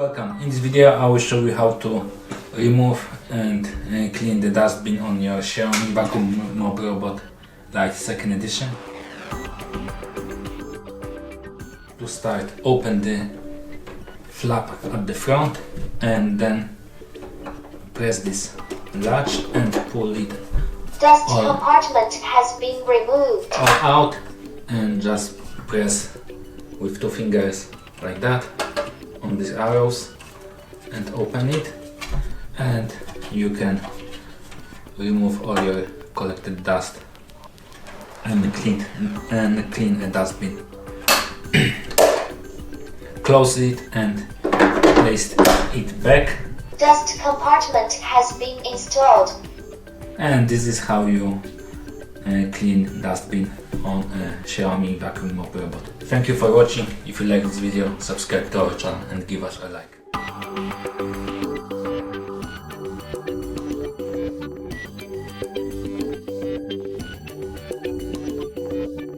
Welcome. In this video I will show you how to remove and clean the dustbin on your XIAOMI Vacuum-Mop Robot Lite 2nd edition. To start, open the flap at the front and then press this latch and pull it Dust compartment has been removed. all out, and just press with 2 fingers like that on these arrows and open it, and you can remove all your collected dust and clean a dustbin. Close it and place it back, Dust compartment has been installed. and this is how you clean dustbin on a XIAOMI Vacuum-Mop Robot. Thank you for watching. If you like this video, subscribe to our channel and give us a like.